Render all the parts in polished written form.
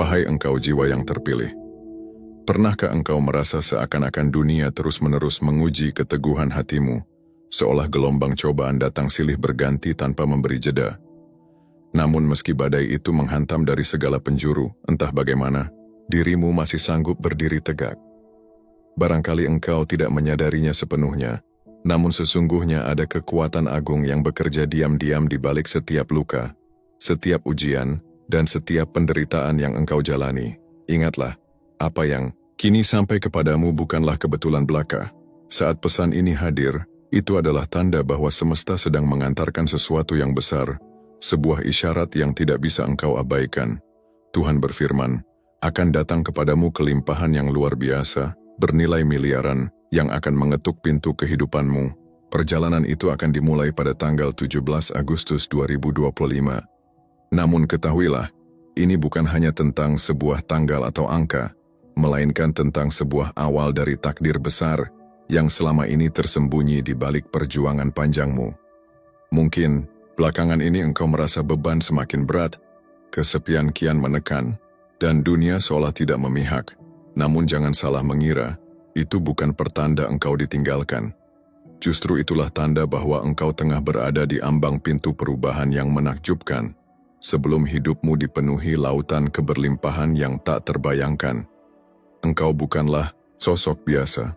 Wahai engkau jiwa yang terpilih, pernahkah engkau merasa seakan-akan dunia terus-menerus menguji keteguhan hatimu, seolah gelombang cobaan datang silih berganti tanpa memberi jeda? Namun meski badai itu menghantam dari segala penjuru, entah bagaimana, dirimu masih sanggup berdiri tegak. Barangkali engkau tidak menyadarinya sepenuhnya, namun sesungguhnya ada kekuatan agung yang bekerja diam-diam di balik setiap luka, setiap ujian, dan setiap penderitaan yang engkau jalani. Ingatlah, apa yang kini sampai kepadamu bukanlah kebetulan belaka. Saat pesan ini hadir, itu adalah tanda bahwa semesta sedang mengantarkan sesuatu yang besar, sebuah isyarat yang tidak bisa engkau abaikan. Tuhan berfirman, akan datang kepadamu kelimpahan yang luar biasa, bernilai miliaran, yang akan mengetuk pintu kehidupanmu. Perjalanan itu akan dimulai pada tanggal 17 Agustus 2025. Namun ketahuilah, ini bukan hanya tentang sebuah tanggal atau angka, melainkan tentang sebuah awal dari takdir besar yang selama ini tersembunyi di balik perjuangan panjangmu. Mungkin, belakangan ini engkau merasa beban semakin berat, kesepian kian menekan, dan dunia seolah tidak memihak. Namun jangan salah mengira, itu bukan pertanda engkau ditinggalkan. Justru itulah tanda bahwa engkau tengah berada di ambang pintu perubahan yang menakjubkan, sebelum hidupmu dipenuhi lautan keberlimpahan yang tak terbayangkan. Engkau bukanlah sosok biasa.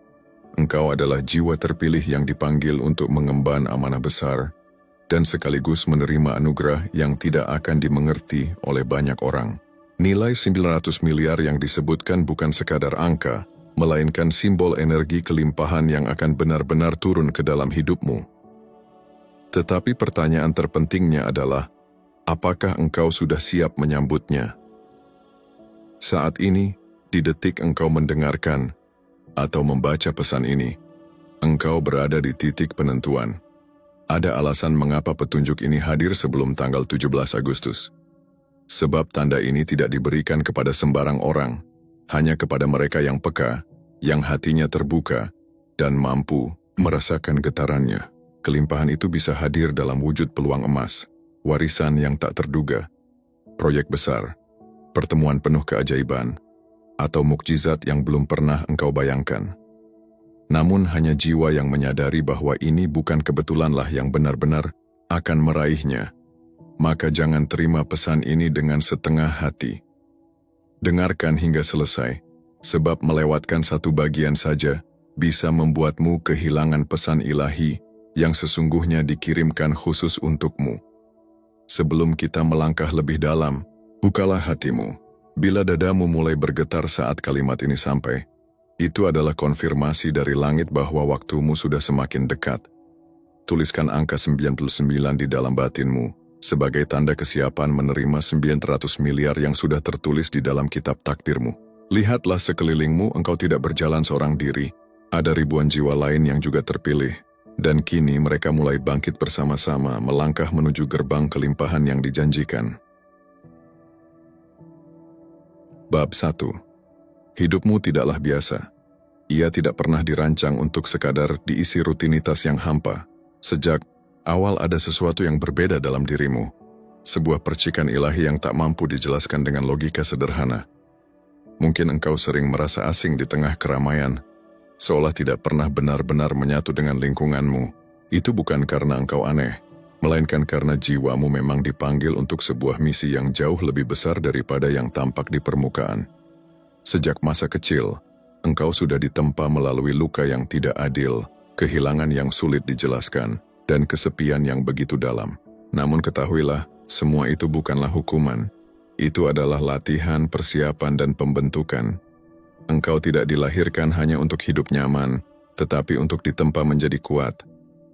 Engkau adalah jiwa terpilih yang dipanggil untuk mengemban amanah besar, dan sekaligus menerima anugerah yang tidak akan dimengerti oleh banyak orang. Nilai 900 miliar yang disebutkan bukan sekadar angka, melainkan simbol energi kelimpahan yang akan benar-benar turun ke dalam hidupmu. Tetapi pertanyaan terpentingnya adalah, apakah engkau sudah siap menyambutnya? Saat ini, di detik engkau mendengarkan atau membaca pesan ini, engkau berada di titik penentuan. Ada alasan mengapa petunjuk ini hadir sebelum tanggal 17 Agustus. Sebab tanda ini tidak diberikan kepada sembarang orang, hanya kepada mereka yang peka, yang hatinya terbuka, dan mampu merasakan getarannya. Kelimpahan itu bisa hadir dalam wujud peluang emas, warisan yang tak terduga, proyek besar, pertemuan penuh keajaiban, atau mukjizat yang belum pernah engkau bayangkan. Namun hanya jiwa yang menyadari bahwa ini bukan kebetulanlah yang benar-benar akan meraihnya. Maka jangan terima pesan ini dengan setengah hati. Dengarkan hingga selesai, sebab melewatkan satu bagian saja bisa membuatmu kehilangan pesan ilahi yang sesungguhnya dikirimkan khusus untukmu. Sebelum kita melangkah lebih dalam, bukalah hatimu. Bila dadamu mulai bergetar saat kalimat ini sampai, itu adalah konfirmasi dari langit bahwa waktumu sudah semakin dekat. Tuliskan angka 99 di dalam batinmu, sebagai tanda kesiapan menerima 900 miliar yang sudah tertulis di dalam kitab takdirmu. Lihatlah sekelilingmu, engkau tidak berjalan seorang diri. Ada ribuan jiwa lain yang juga terpilih. Dan kini mereka mulai bangkit bersama-sama melangkah menuju gerbang kelimpahan yang dijanjikan. Bab 1. Hidupmu tidaklah biasa. Ia tidak pernah dirancang untuk sekadar diisi rutinitas yang hampa. Sejak awal ada sesuatu yang berbeda dalam dirimu. Sebuah percikan ilahi yang tak mampu dijelaskan dengan logika sederhana. Mungkin engkau sering merasa asing di tengah keramaian, seolah tidak pernah benar-benar menyatu dengan lingkunganmu. Itu bukan karena engkau aneh, melainkan karena jiwamu memang dipanggil untuk sebuah misi yang jauh lebih besar daripada yang tampak di permukaan. Sejak masa kecil, engkau sudah ditempa melalui luka yang tidak adil, kehilangan yang sulit dijelaskan, dan kesepian yang begitu dalam. Namun ketahuilah, semua itu bukanlah hukuman. Itu adalah latihan, persiapan, dan pembentukan. Engkau tidak dilahirkan hanya untuk hidup nyaman, tetapi untuk ditempa menjadi kuat.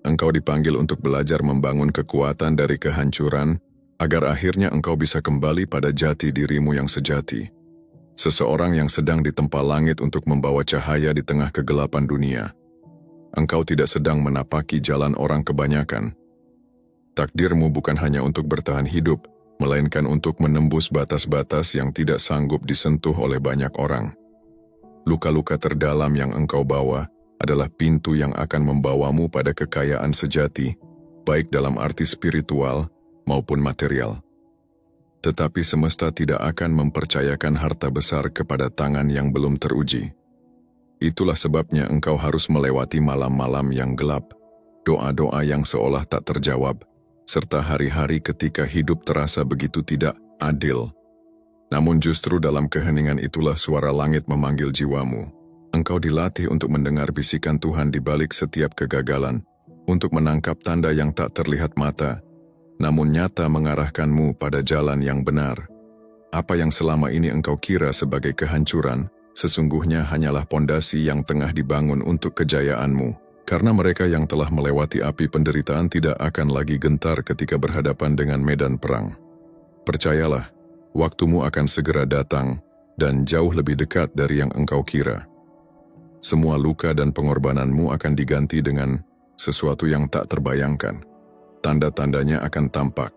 Engkau dipanggil untuk belajar membangun kekuatan dari kehancuran, agar akhirnya engkau bisa kembali pada jati dirimu yang sejati. Seseorang yang sedang ditempa langit untuk membawa cahaya di tengah kegelapan dunia. Engkau tidak sedang menapaki jalan orang kebanyakan. Takdirmu bukan hanya untuk bertahan hidup, melainkan untuk menembus batas-batas yang tidak sanggup disentuh oleh banyak orang. Luka-luka terdalam yang engkau bawa adalah pintu yang akan membawamu pada kekayaan sejati, baik dalam arti spiritual maupun material. Tetapi semesta tidak akan mempercayakan harta besar kepada tangan yang belum teruji. Itulah sebabnya engkau harus melewati malam-malam yang gelap, doa-doa yang seolah tak terjawab, serta hari-hari ketika hidup terasa begitu tidak adil. Namun justru dalam keheningan itulah suara langit memanggil jiwamu. Engkau dilatih untuk mendengar bisikan Tuhan di balik setiap kegagalan, untuk menangkap tanda yang tak terlihat mata, namun nyata mengarahkanmu pada jalan yang benar. Apa yang selama ini engkau kira sebagai kehancuran, sesungguhnya hanyalah pondasi yang tengah dibangun untuk kejayaanmu, karena mereka yang telah melewati api penderitaan tidak akan lagi gentar ketika berhadapan dengan medan perang. Percayalah, waktumu akan segera datang, dan jauh lebih dekat dari yang engkau kira. Semua luka dan pengorbananmu akan diganti dengan sesuatu yang tak terbayangkan. Tanda-tandanya akan tampak,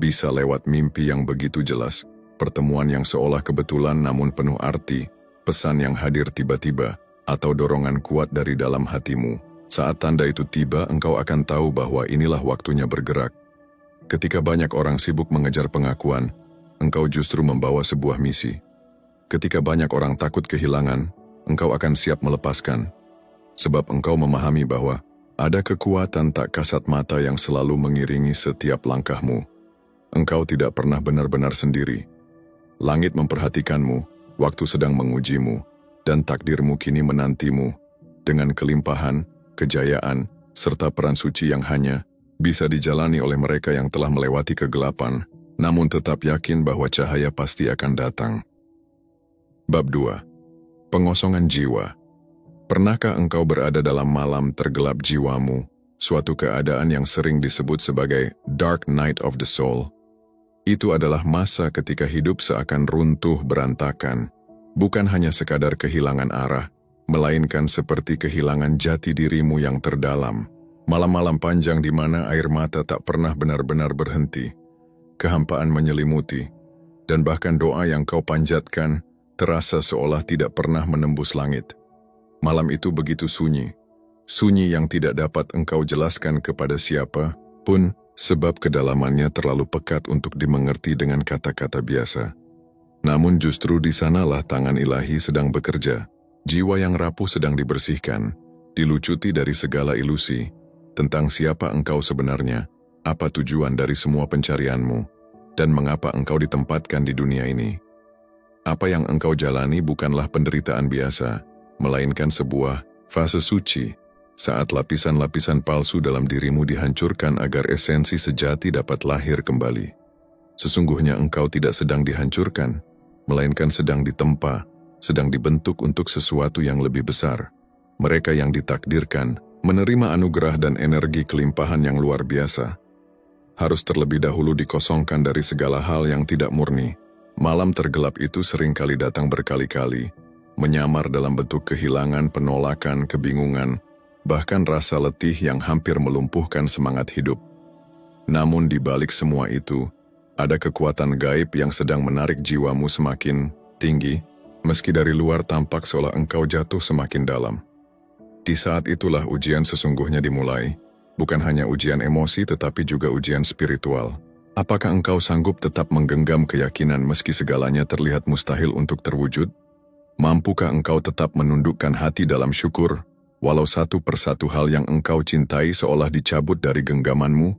bisa lewat mimpi yang begitu jelas, pertemuan yang seolah kebetulan namun penuh arti, pesan yang hadir tiba-tiba, atau dorongan kuat dari dalam hatimu. Saat tanda itu tiba, engkau akan tahu bahwa inilah waktunya bergerak. Ketika banyak orang sibuk mengejar pengakuan, engkau justru membawa sebuah misi. Ketika banyak orang takut kehilangan, engkau akan siap melepaskan. Sebab engkau memahami bahwa ada kekuatan tak kasat mata yang selalu mengiringi setiap langkahmu. Engkau tidak pernah benar-benar sendiri. Langit memperhatikanmu, waktu sedang mengujimu, dan takdirmu kini menantimu, dengan kelimpahan, kejayaan, serta peran suci yang hanya bisa dijalani oleh mereka yang telah melewati kegelapan, namun tetap yakin bahwa cahaya pasti akan datang. Bab 2. Pengosongan jiwa. Pernahkah engkau berada dalam malam tergelap jiwamu, suatu keadaan yang sering disebut sebagai dark night of the soul? Itu adalah masa ketika hidup seakan runtuh berantakan, bukan hanya sekadar kehilangan arah, melainkan seperti kehilangan jati dirimu yang terdalam. Malam-malam panjang di mana air mata tak pernah benar-benar berhenti, kehampaan menyelimuti, dan bahkan doa yang kau panjatkan terasa seolah tidak pernah menembus langit. Malam itu begitu sunyi, sunyi yang tidak dapat engkau jelaskan kepada siapa pun, sebab kedalamannya terlalu pekat untuk dimengerti dengan kata-kata biasa. Namun justru di sanalah tangan ilahi sedang bekerja. Jiwa yang rapuh sedang dibersihkan, dilucuti dari segala ilusi, tentang siapa engkau sebenarnya, apa tujuan dari semua pencarianmu, dan mengapa engkau ditempatkan di dunia ini. Apa yang engkau jalani bukanlah penderitaan biasa, melainkan sebuah fase suci, saat lapisan-lapisan palsu dalam dirimu dihancurkan agar esensi sejati dapat lahir kembali. Sesungguhnya engkau tidak sedang dihancurkan, melainkan sedang ditempa, sedang dibentuk untuk sesuatu yang lebih besar. Mereka yang ditakdirkan menerima anugerah dan energi kelimpahan yang luar biasa, harus terlebih dahulu dikosongkan dari segala hal yang tidak murni. Malam tergelap itu seringkali datang berkali-kali, menyamar dalam bentuk kehilangan, penolakan, kebingungan, bahkan rasa letih yang hampir melumpuhkan semangat hidup. Namun di balik semua itu, ada kekuatan gaib yang sedang menarik jiwamu semakin tinggi, meski dari luar tampak seolah engkau jatuh semakin dalam. Di saat itulah ujian sesungguhnya dimulai, bukan hanya ujian emosi tetapi juga ujian spiritual. Apakah engkau sanggup tetap menggenggam keyakinan meski segalanya terlihat mustahil untuk terwujud? Mampukah engkau tetap menundukkan hati dalam syukur, walau satu persatu hal yang engkau cintai seolah dicabut dari genggamanmu?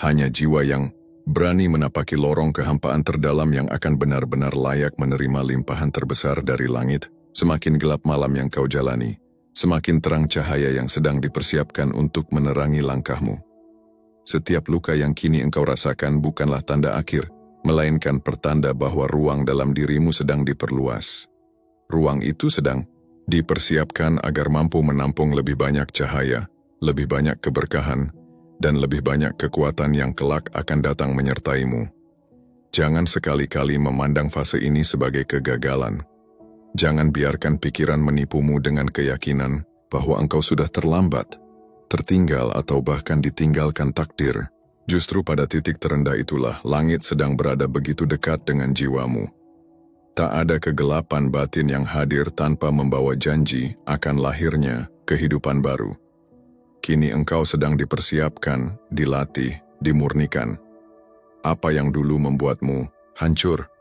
Hanya jiwa yang berani menapaki lorong kehampaan terdalam yang akan benar-benar layak menerima limpahan terbesar dari langit. Semakin gelap malam yang kau jalani, semakin terang cahaya yang sedang dipersiapkan untuk menerangi langkahmu. Setiap luka yang kini engkau rasakan bukanlah tanda akhir, melainkan pertanda bahwa ruang dalam dirimu sedang diperluas. Ruang itu sedang dipersiapkan agar mampu menampung lebih banyak cahaya, lebih banyak keberkahan, dan lebih banyak kekuatan yang kelak akan datang menyertaimu. Jangan sekali-kali memandang fase ini sebagai kegagalan. Jangan biarkan pikiran menipumu dengan keyakinan bahwa engkau sudah terlambat, tertinggal atau bahkan ditinggalkan takdir. Justru pada titik terendah itulah langit sedang berada begitu dekat dengan jiwamu. Tak ada kegelapan batin yang hadir tanpa membawa janji akan lahirnya kehidupan baru. Kini engkau sedang dipersiapkan, dilatih, dimurnikan. Apa yang dulu membuatmu hancur.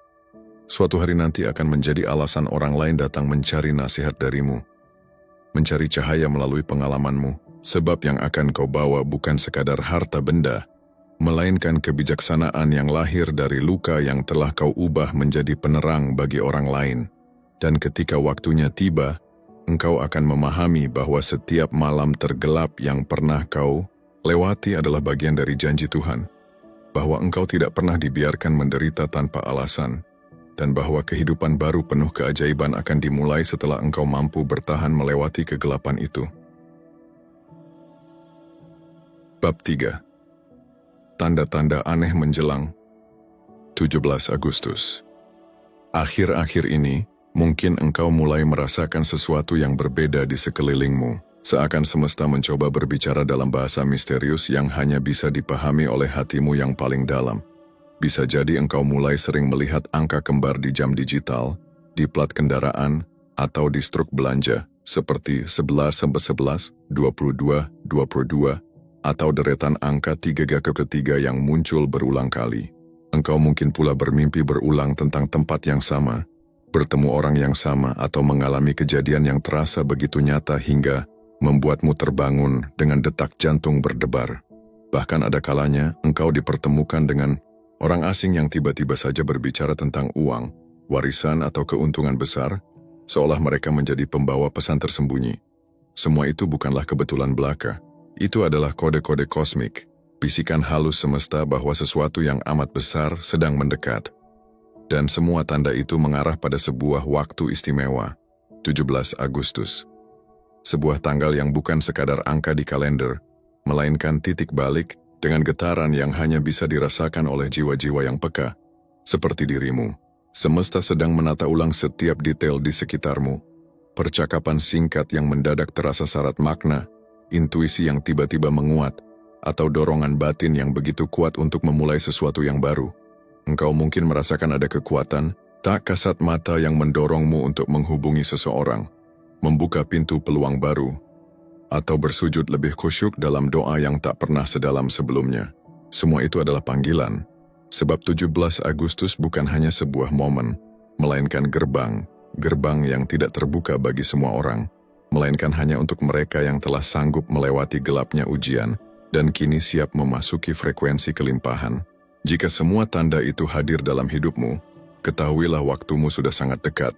Suatu hari nanti akan menjadi alasan orang lain datang mencari nasihat darimu, mencari cahaya melalui pengalamanmu, sebab yang akan kau bawa bukan sekadar harta benda, melainkan kebijaksanaan yang lahir dari luka yang telah kau ubah menjadi penerang bagi orang lain. Dan ketika waktunya tiba, engkau akan memahami bahwa setiap malam tergelap yang pernah kau lewati adalah bagian dari janji Tuhan, bahwa engkau tidak pernah dibiarkan menderita tanpa alasan, dan bahwa kehidupan baru penuh keajaiban akan dimulai setelah engkau mampu bertahan melewati kegelapan itu. Bab 3. Tanda-tanda aneh menjelang. 17 Agustus. Akhir-akhir ini, mungkin engkau mulai merasakan sesuatu yang berbeda di sekelilingmu, seakan semesta mencoba berbicara dalam bahasa misterius yang hanya bisa dipahami oleh hatimu yang paling dalam. Bisa jadi engkau mulai sering melihat angka kembar di jam digital, di plat kendaraan, atau di struk belanja, seperti 11-11, 22-22, atau deretan angka 3 yang muncul berulang kali. Engkau mungkin pula bermimpi berulang tentang tempat yang sama, bertemu orang yang sama, atau mengalami kejadian yang terasa begitu nyata hingga membuatmu terbangun dengan detak jantung berdebar. Bahkan ada kalanya engkau dipertemukan dengan orang asing yang tiba-tiba saja berbicara tentang uang, warisan atau keuntungan besar, seolah mereka menjadi pembawa pesan tersembunyi. Semua itu bukanlah kebetulan belaka. Itu adalah kode-kode kosmik, bisikan halus semesta bahwa sesuatu yang amat besar sedang mendekat. Dan semua tanda itu mengarah pada sebuah waktu istimewa, 17 Agustus. Sebuah tanggal yang bukan sekadar angka di kalender, melainkan titik balik dengan getaran yang hanya bisa dirasakan oleh jiwa-jiwa yang peka, seperti dirimu. Semesta sedang menata ulang setiap detail di sekitarmu. Percakapan singkat yang mendadak terasa syarat makna, intuisi yang tiba-tiba menguat, atau dorongan batin yang begitu kuat untuk memulai sesuatu yang baru. Engkau mungkin merasakan ada kekuatan, tak kasat mata yang mendorongmu untuk menghubungi seseorang, membuka pintu peluang baru, atau bersujud lebih khusyuk dalam doa yang tak pernah sedalam sebelumnya. Semua itu adalah panggilan, sebab 17 Agustus bukan hanya sebuah momen, melainkan gerbang yang tidak terbuka bagi semua orang, melainkan hanya untuk mereka yang telah sanggup melewati gelapnya ujian dan kini siap memasuki frekuensi kelimpahan. Jika semua tanda itu hadir dalam hidupmu, ketahuilah waktumu sudah sangat dekat.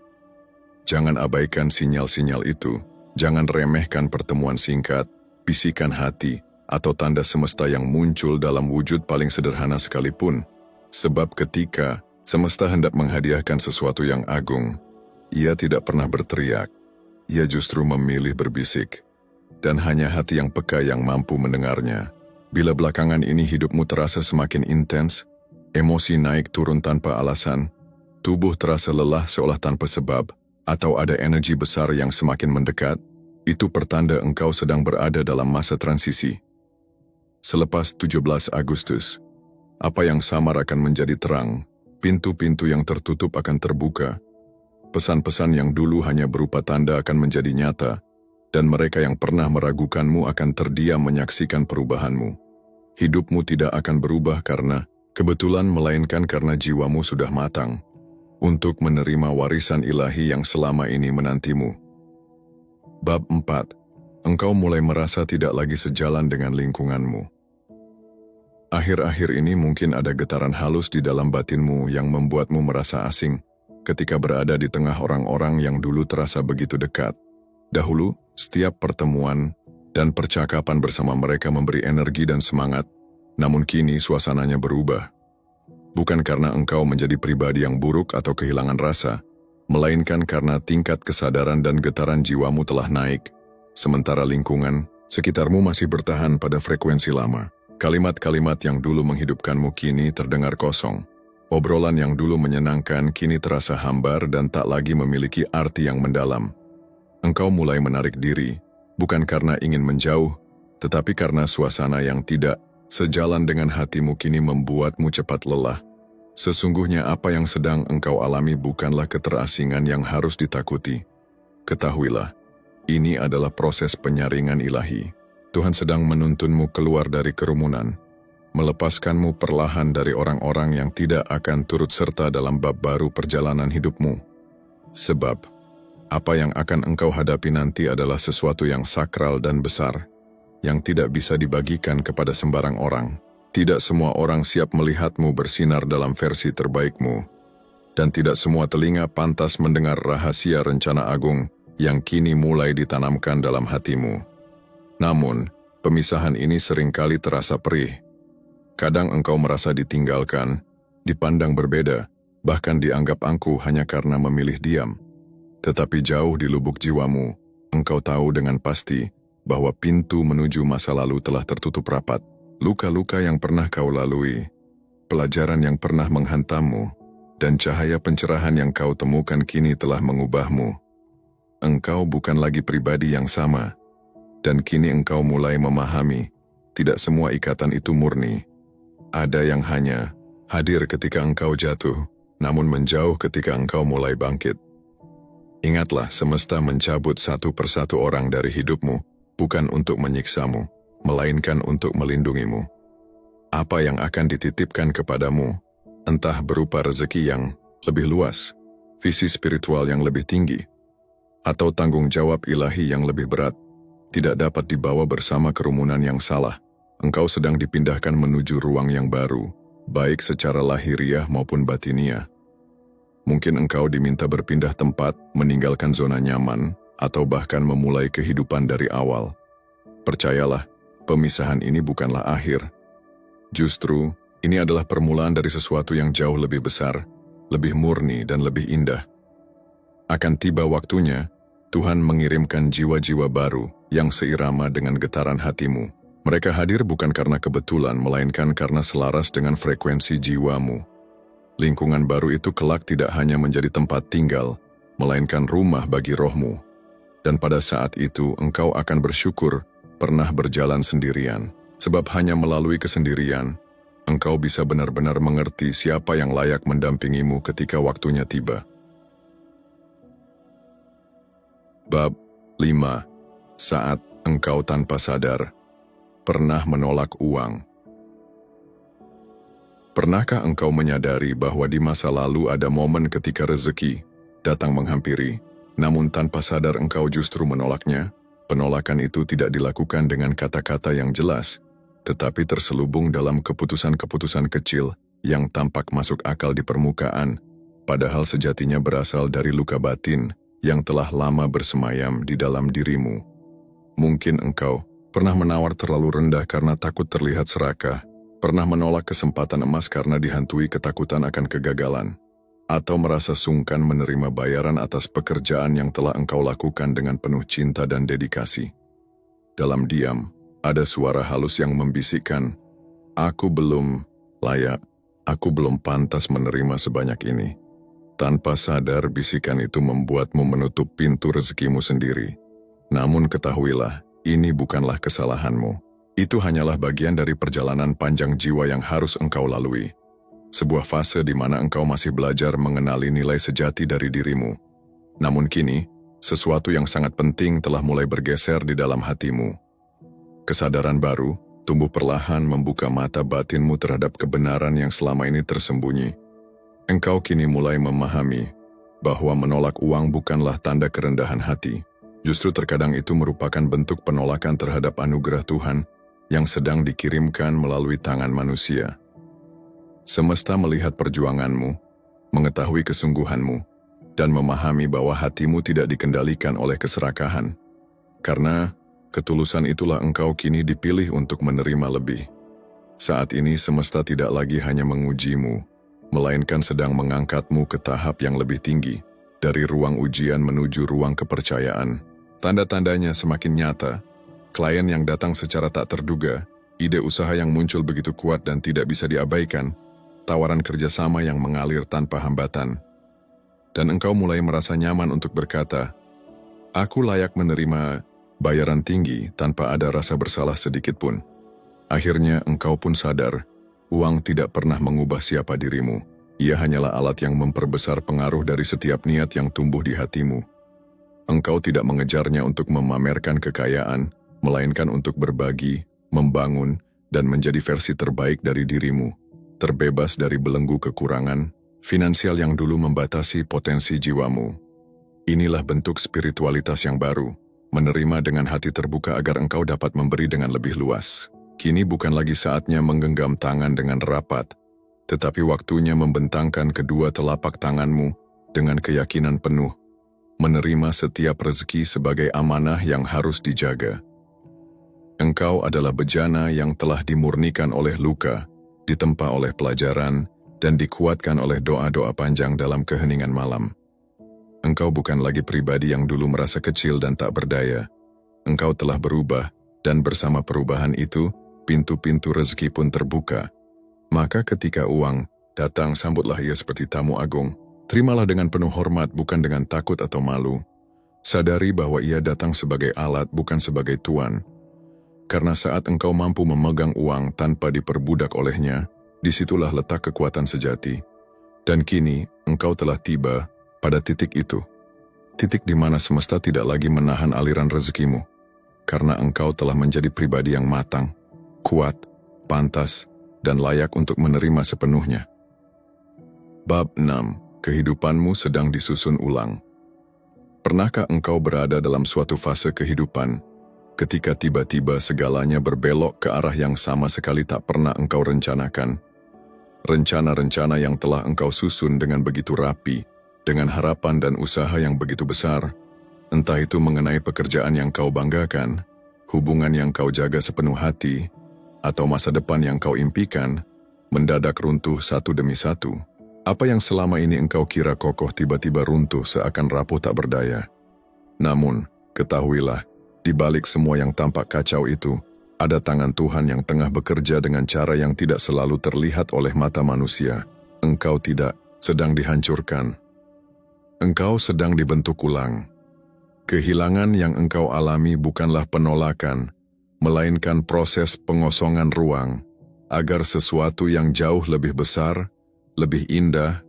Jangan abaikan sinyal-sinyal itu. Jangan remehkan pertemuan singkat, bisikan hati, atau tanda semesta yang muncul dalam wujud paling sederhana sekalipun. Sebab ketika semesta hendak menghadiahkan sesuatu yang agung, ia tidak pernah berteriak. Ia justru memilih berbisik. Dan hanya hati yang peka yang mampu mendengarnya. Bila belakangan ini hidupmu terasa semakin intens, emosi naik turun tanpa alasan, tubuh terasa lelah seolah tanpa sebab, atau ada energi besar yang semakin mendekat, itu pertanda engkau sedang berada dalam masa transisi. Selepas 17 Agustus, apa yang samar akan menjadi terang, pintu-pintu yang tertutup akan terbuka, pesan-pesan yang dulu hanya berupa tanda akan menjadi nyata, dan mereka yang pernah meragukanmu akan terdiam menyaksikan perubahanmu. Hidupmu tidak akan berubah karena kebetulan, melainkan karena jiwamu sudah matang untuk menerima warisan ilahi yang selama ini menantimu. Bab 4. Engkau mulai merasa tidak lagi sejalan dengan lingkunganmu. Akhir-akhir ini mungkin ada getaran halus di dalam batinmu yang membuatmu merasa asing ketika berada di tengah orang-orang yang dulu terasa begitu dekat. Dahulu, setiap pertemuan dan percakapan bersama mereka memberi energi dan semangat, namun kini suasananya berubah. Bukan karena engkau menjadi pribadi yang buruk atau kehilangan rasa, melainkan karena tingkat kesadaran dan getaran jiwamu telah naik, sementara lingkungan sekitarmu masih bertahan pada frekuensi lama. Kalimat-kalimat yang dulu menghidupkanmu kini terdengar kosong. Obrolan yang dulu menyenangkan kini terasa hambar dan tak lagi memiliki arti yang mendalam. Engkau mulai menarik diri, bukan karena ingin menjauh, tetapi karena suasana yang tidak sejalan dengan hatimu kini membuatmu cepat lelah. Sesungguhnya apa yang sedang engkau alami bukanlah keterasingan yang harus ditakuti. Ketahuilah, ini adalah proses penyaringan ilahi. Tuhan sedang menuntunmu keluar dari kerumunan, melepaskanmu perlahan dari orang-orang yang tidak akan turut serta dalam bab baru perjalanan hidupmu. Sebab, apa yang akan engkau hadapi nanti adalah sesuatu yang sakral dan besar, yang tidak bisa dibagikan kepada sembarang orang. Tidak semua orang siap melihatmu bersinar dalam versi terbaikmu, dan tidak semua telinga pantas mendengar rahasia rencana agung yang kini mulai ditanamkan dalam hatimu. Namun, pemisahan ini seringkali terasa perih. Kadang engkau merasa ditinggalkan, dipandang berbeda, bahkan dianggap angkuh hanya karena memilih diam. Tetapi jauh di lubuk jiwamu, engkau tahu dengan pasti bahwa pintu menuju masa lalu telah tertutup rapat. Luka-luka yang pernah kau lalui, pelajaran yang pernah menghantammu, dan cahaya pencerahan yang kau temukan kini telah mengubahmu. Engkau bukan lagi pribadi yang sama, dan kini engkau mulai memahami, tidak semua ikatan itu murni. Ada yang hanya hadir ketika engkau jatuh, namun menjauh ketika engkau mulai bangkit. Ingatlah, semesta mencabut satu persatu orang dari hidupmu, bukan untuk menyiksamu, melainkan untuk melindungimu. Apa yang akan dititipkan kepadamu, entah berupa rezeki yang lebih luas, visi spiritual yang lebih tinggi, atau tanggung jawab ilahi yang lebih berat, tidak dapat dibawa bersama kerumunan yang salah. Engkau sedang dipindahkan menuju ruang yang baru, baik secara lahiriah maupun batiniah. Mungkin engkau diminta berpindah tempat, meninggalkan zona nyaman, atau bahkan memulai kehidupan dari awal. Percayalah, pemisahan ini bukanlah akhir. Justru, ini adalah permulaan dari sesuatu yang jauh lebih besar, lebih murni dan lebih indah. Akan tiba waktunya, Tuhan mengirimkan jiwa-jiwa baru yang seirama dengan getaran hatimu. Mereka hadir bukan karena kebetulan, melainkan karena selaras dengan frekuensi jiwamu. Lingkungan baru itu kelak tidak hanya menjadi tempat tinggal, melainkan rumah bagi rohmu. Dan pada saat itu engkau akan bersyukur pernah berjalan sendirian. Sebab hanya melalui kesendirian, engkau bisa benar-benar mengerti siapa yang layak mendampingimu ketika waktunya tiba. Bab 5. Saat engkau tanpa sadar pernah menolak uang. Pernahkah engkau menyadari bahwa di masa lalu ada momen ketika rezeki datang menghampiri, namun tanpa sadar engkau justru menolaknya? Penolakan itu tidak dilakukan dengan kata-kata yang jelas, tetapi terselubung dalam keputusan-keputusan kecil yang tampak masuk akal di permukaan, padahal sejatinya berasal dari luka batin yang telah lama bersemayam di dalam dirimu. Mungkin engkau pernah menawar terlalu rendah karena takut terlihat serakah, pernah menolak kesempatan emas karena dihantui ketakutan akan kegagalan, atau merasa sungkan menerima bayaran atas pekerjaan yang telah engkau lakukan dengan penuh cinta dan dedikasi. Dalam diam, ada suara halus yang membisikkan, "Aku belum layak, aku belum pantas menerima sebanyak ini." Tanpa sadar, bisikan itu membuatmu menutup pintu rezekimu sendiri. Namun ketahuilah, ini bukanlah kesalahanmu. Itu hanyalah bagian dari perjalanan panjang jiwa yang harus engkau lalui. Sebuah fase di mana engkau masih belajar mengenali nilai sejati dari dirimu. Namun kini, sesuatu yang sangat penting telah mulai bergeser di dalam hatimu. Kesadaran baru tumbuh perlahan membuka mata batinmu terhadap kebenaran yang selama ini tersembunyi. Engkau kini mulai memahami bahwa menolak uang bukanlah tanda kerendahan hati. Justru terkadang itu merupakan bentuk penolakan terhadap anugerah Tuhan yang sedang dikirimkan melalui tangan manusia. Semesta melihat perjuanganmu, mengetahui kesungguhanmu, dan memahami bahwa hatimu tidak dikendalikan oleh keserakahan. Karena ketulusan itulah engkau kini dipilih untuk menerima lebih. Saat ini semesta tidak lagi hanya mengujimu, melainkan sedang mengangkatmu ke tahap yang lebih tinggi, dari ruang ujian menuju ruang kepercayaan. Tanda-tandanya semakin nyata, klien yang datang secara tak terduga, ide usaha yang muncul begitu kuat dan tidak bisa diabaikan, tawaran kerjasama yang mengalir tanpa hambatan. Dan engkau mulai merasa nyaman untuk berkata, "Aku layak menerima bayaran tinggi tanpa ada rasa bersalah sedikit pun." Akhirnya engkau pun sadar, uang tidak pernah mengubah siapa dirimu. Ia hanyalah alat yang memperbesar pengaruh dari setiap niat yang tumbuh di hatimu. Engkau tidak mengejarnya untuk memamerkan kekayaan, melainkan untuk berbagi, membangun, dan menjadi versi terbaik dari dirimu, terbebas dari belenggu kekurangan, finansial yang dulu membatasi potensi jiwamu. Inilah bentuk spiritualitas yang baru, menerima dengan hati terbuka agar engkau dapat memberi dengan lebih luas. Kini bukan lagi saatnya menggenggam tangan dengan rapat, tetapi waktunya membentangkan kedua telapak tanganmu dengan keyakinan penuh, menerima setiap rezeki sebagai amanah yang harus dijaga. Engkau adalah bejana yang telah dimurnikan oleh luka, ditempa oleh pelajaran, dan dikuatkan oleh doa-doa panjang dalam keheningan malam. Engkau bukan lagi pribadi yang dulu merasa kecil dan tak berdaya. Engkau telah berubah, dan bersama perubahan itu, pintu-pintu rezeki pun terbuka. Maka ketika uang datang, sambutlah ia seperti tamu agung. Terimalah dengan penuh hormat, bukan dengan takut atau malu. Sadari bahwa ia datang sebagai alat, bukan sebagai tuan. Karena saat engkau mampu memegang uang tanpa diperbudak olehnya, disitulah letak kekuatan sejati. Dan kini, engkau telah tiba pada titik itu. Titik di mana semesta tidak lagi menahan aliran rezekimu. Karena engkau telah menjadi pribadi yang matang, kuat, pantas, dan layak untuk menerima sepenuhnya. Bab 6. Kehidupanmu sedang disusun ulang. Pernahkah engkau berada dalam suatu fase kehidupan, ketika tiba-tiba segalanya berbelok ke arah yang sama sekali tak pernah engkau rencanakan? Rencana-rencana yang telah engkau susun dengan begitu rapi, dengan harapan dan usaha yang begitu besar, entah itu mengenai pekerjaan yang kau banggakan, hubungan yang kau jaga sepenuh hati, atau masa depan yang kau impikan, mendadak runtuh satu demi satu. Apa yang selama ini engkau kira kokoh tiba-tiba runtuh seakan rapuh tak berdaya. Namun, ketahuilah, di balik semua yang tampak kacau itu, ada tangan Tuhan yang tengah bekerja dengan cara yang tidak selalu terlihat oleh mata manusia. Engkau tidak sedang dihancurkan. Engkau sedang dibentuk ulang. Kehilangan yang engkau alami bukanlah penolakan, melainkan proses pengosongan ruang, agar sesuatu yang jauh lebih besar, lebih indah,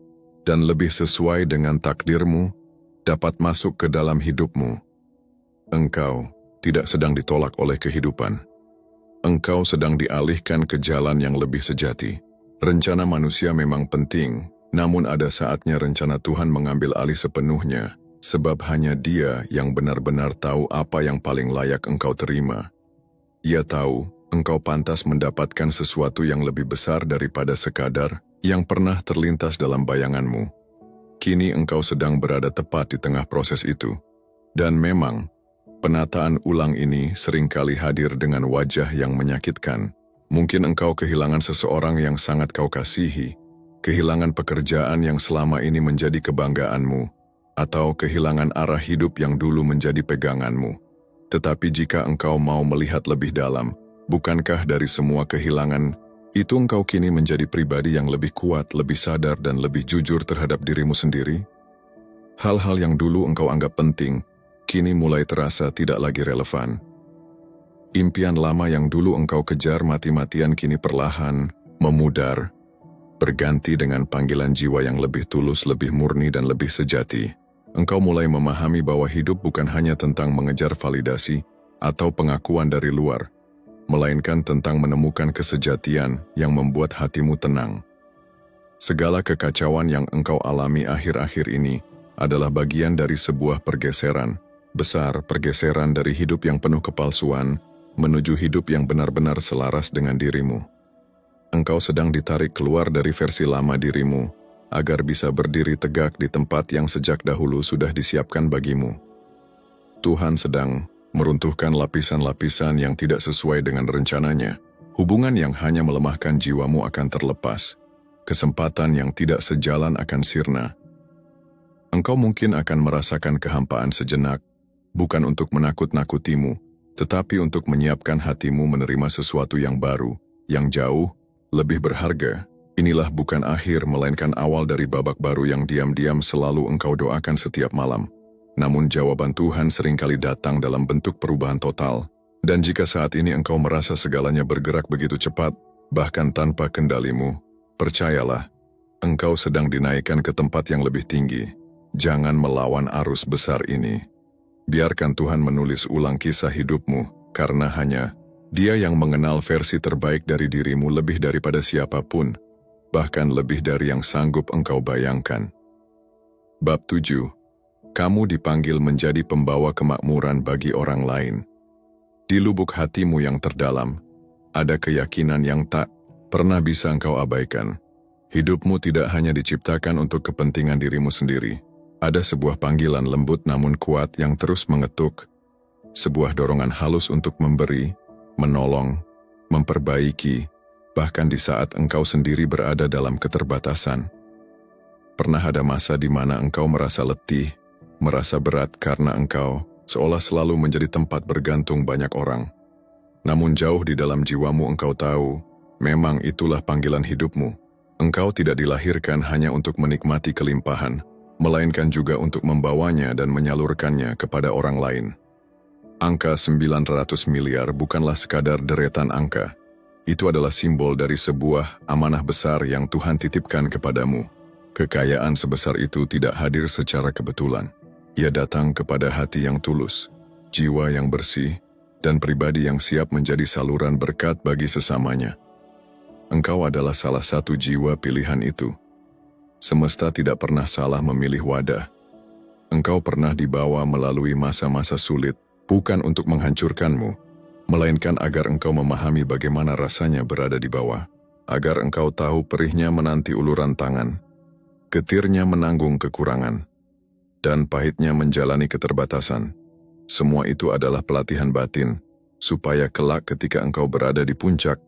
dan lebih sesuai dengan takdirmu dapat masuk ke dalam hidupmu. Engkau tidak sedang ditolak oleh kehidupan. Engkau sedang dialihkan ke jalan yang lebih sejati. Rencana manusia memang penting, namun ada saatnya rencana Tuhan mengambil alih sepenuhnya, sebab hanya Dia yang benar-benar tahu apa yang paling layak engkau terima. Ia tahu engkau pantas mendapatkan sesuatu yang lebih besar daripada sekadar yang pernah terlintas dalam bayanganmu. Kini engkau sedang berada tepat di tengah proses itu. Dan memang, penataan ulang ini seringkali hadir dengan wajah yang menyakitkan. Mungkin engkau kehilangan seseorang yang sangat kau kasihi, kehilangan pekerjaan yang selama ini menjadi kebanggaanmu, atau kehilangan arah hidup yang dulu menjadi peganganmu. Tetapi jika engkau mau melihat lebih dalam, bukankah dari semua kehilangan itu engkau kini menjadi pribadi yang lebih kuat, lebih sadar, dan lebih jujur terhadap dirimu sendiri? Hal-hal yang dulu engkau anggap penting, kini mulai terasa tidak lagi relevan. Impian lama yang dulu engkau kejar mati-matian kini perlahan memudar, berganti dengan panggilan jiwa yang lebih tulus, lebih murni, dan lebih sejati. Engkau mulai memahami bahwa hidup bukan hanya tentang mengejar validasi atau pengakuan dari luar, melainkan tentang menemukan kesejatian yang membuat hatimu tenang. Segala kekacauan yang engkau alami akhir-akhir ini adalah bagian dari sebuah pergeseran besar, pergeseran dari hidup yang penuh kepalsuan menuju hidup yang benar-benar selaras dengan dirimu. Engkau sedang ditarik keluar dari versi lama dirimu, agar bisa berdiri tegak di tempat yang sejak dahulu sudah disiapkan bagimu. Tuhan sedang meruntuhkan lapisan-lapisan yang tidak sesuai dengan rencananya. Hubungan yang hanya melemahkan jiwamu akan terlepas. Kesempatan yang tidak sejalan akan sirna. Engkau mungkin akan merasakan kehampaan sejenak, bukan untuk menakut-nakutimu, tetapi untuk menyiapkan hatimu menerima sesuatu yang baru, yang jauh, lebih berharga. Inilah bukan akhir, melainkan awal dari babak baru yang diam-diam selalu engkau doakan setiap malam. Namun jawaban Tuhan seringkali datang dalam bentuk perubahan total. Dan jika saat ini engkau merasa segalanya bergerak begitu cepat, bahkan tanpa kendalimu, percayalah, engkau sedang dinaikkan ke tempat yang lebih tinggi. Jangan melawan arus besar ini. Biarkan Tuhan menulis ulang kisah hidupmu, karena hanya Dia yang mengenal versi terbaik dari dirimu lebih daripada siapapun, bahkan lebih dari yang sanggup engkau bayangkan. Bab 7. Kamu dipanggil menjadi pembawa kemakmuran bagi orang lain. Di lubuk hatimu yang terdalam, ada keyakinan yang tak pernah bisa engkau abaikan. Hidupmu tidak hanya diciptakan untuk kepentingan dirimu sendiri. Ada sebuah panggilan lembut namun kuat yang terus mengetuk, sebuah dorongan halus untuk memberi, menolong, memperbaiki, bahkan di saat engkau sendiri berada dalam keterbatasan. Pernah ada masa di mana engkau merasa letih, merasa berat karena engkau seolah selalu menjadi tempat bergantung banyak orang. Namun jauh di dalam jiwamu engkau tahu, memang itulah panggilan hidupmu. Engkau tidak dilahirkan hanya untuk menikmati kelimpahan, melainkan juga untuk membawanya dan menyalurkannya kepada orang lain. Angka 900 miliar bukanlah sekadar deretan angka. Itu adalah simbol dari sebuah amanah besar yang Tuhan titipkan kepadamu. Kekayaan sebesar itu tidak hadir secara kebetulan. Ia datang kepada hati yang tulus, jiwa yang bersih, dan pribadi yang siap menjadi saluran berkat bagi sesamanya. Engkau adalah salah satu jiwa pilihan itu. Semesta tidak pernah salah memilih wadah. Engkau pernah dibawa melalui masa-masa sulit, bukan untuk menghancurkanmu, melainkan agar engkau memahami bagaimana rasanya berada di bawah, agar engkau tahu perihnya menanti uluran tangan, getirnya menanggung kekurangan, dan pahitnya menjalani keterbatasan. Semua itu adalah pelatihan batin, supaya kelak ketika engkau berada di puncak,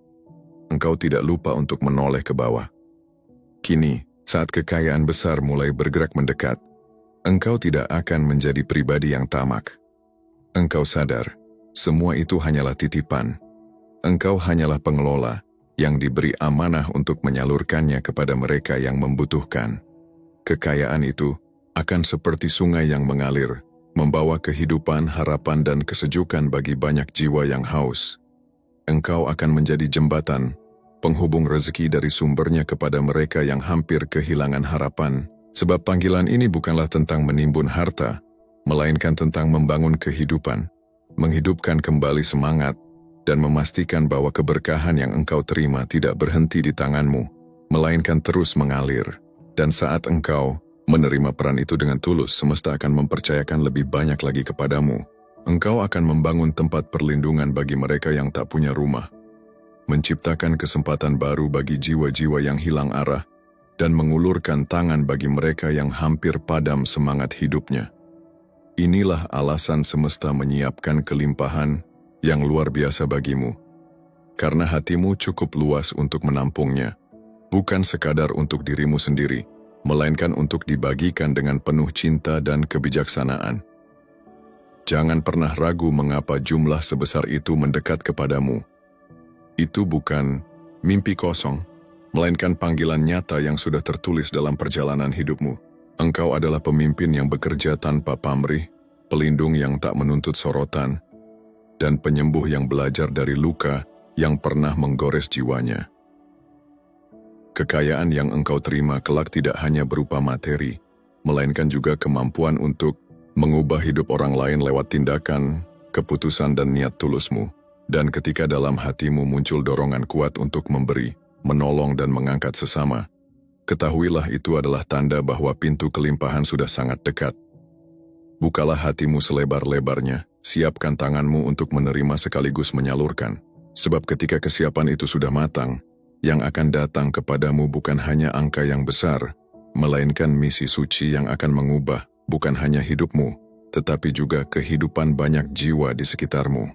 engkau tidak lupa untuk menoleh ke bawah. Kini, saat kekayaan besar mulai bergerak mendekat, engkau tidak akan menjadi pribadi yang tamak. Engkau sadar, semua itu hanyalah titipan. Engkau hanyalah pengelola yang diberi amanah untuk menyalurkannya kepada mereka yang membutuhkan. Kekayaan itu akan seperti sungai yang mengalir, membawa kehidupan, harapan, dan kesejukan bagi banyak jiwa yang haus. Engkau akan menjadi jembatan, penghubung rezeki dari sumbernya kepada mereka yang hampir kehilangan harapan. Sebab panggilan ini bukanlah tentang menimbun harta, melainkan tentang membangun kehidupan, menghidupkan kembali semangat, dan memastikan bahwa keberkahan yang engkau terima tidak berhenti di tanganmu, melainkan terus mengalir. Dan saat engkau menerima peran itu dengan tulus, semesta akan mempercayakan lebih banyak lagi kepadamu. Engkau akan membangun tempat perlindungan bagi mereka yang tak punya rumah, menciptakan kesempatan baru bagi jiwa-jiwa yang hilang arah, dan mengulurkan tangan bagi mereka yang hampir padam semangat hidupnya. Inilah alasan semesta menyiapkan kelimpahan yang luar biasa bagimu. Karena hatimu cukup luas untuk menampungnya, bukan sekadar untuk dirimu sendiri, melainkan untuk dibagikan dengan penuh cinta dan kebijaksanaan. Jangan pernah ragu mengapa jumlah sebesar itu mendekat kepadamu. Itu bukan mimpi kosong, melainkan panggilan nyata yang sudah tertulis dalam perjalanan hidupmu. Engkau adalah pemimpin yang bekerja tanpa pamrih, pelindung yang tak menuntut sorotan, dan penyembuh yang belajar dari luka yang pernah menggores jiwanya. Kekayaan yang engkau terima kelak tidak hanya berupa materi, melainkan juga kemampuan untuk mengubah hidup orang lain lewat tindakan, keputusan, dan niat tulusmu. Dan ketika dalam hatimu muncul dorongan kuat untuk memberi, menolong, dan mengangkat sesama, ketahuilah itu adalah tanda bahwa pintu kelimpahan sudah sangat dekat. Bukalah hatimu selebar-lebarnya, siapkan tanganmu untuk menerima sekaligus menyalurkan. Sebab ketika kesiapan itu sudah matang, yang akan datang kepadamu bukan hanya angka yang besar, melainkan misi suci yang akan mengubah bukan hanya hidupmu, tetapi juga kehidupan banyak jiwa di sekitarmu.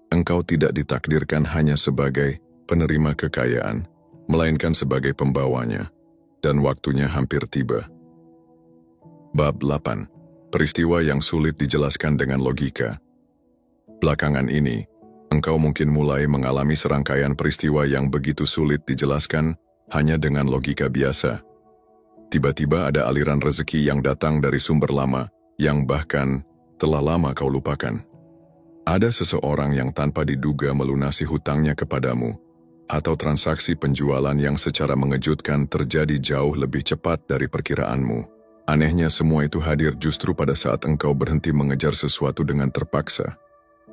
Engkau tidak ditakdirkan hanya sebagai penerima kekayaan, melainkan sebagai pembawanya. Dan waktunya hampir tiba. Bab 8. Peristiwa yang sulit dijelaskan dengan logika. Belakangan ini, engkau mungkin mulai mengalami serangkaian peristiwa yang begitu sulit dijelaskan hanya dengan logika biasa. Tiba-tiba ada aliran rezeki yang datang dari sumber lama, yang bahkan telah lama kau lupakan. Ada seseorang yang tanpa diduga melunasi hutangnya kepadamu, atau transaksi penjualan yang secara mengejutkan terjadi jauh lebih cepat dari perkiraanmu. Anehnya semua itu hadir justru pada saat engkau berhenti mengejar sesuatu dengan terpaksa.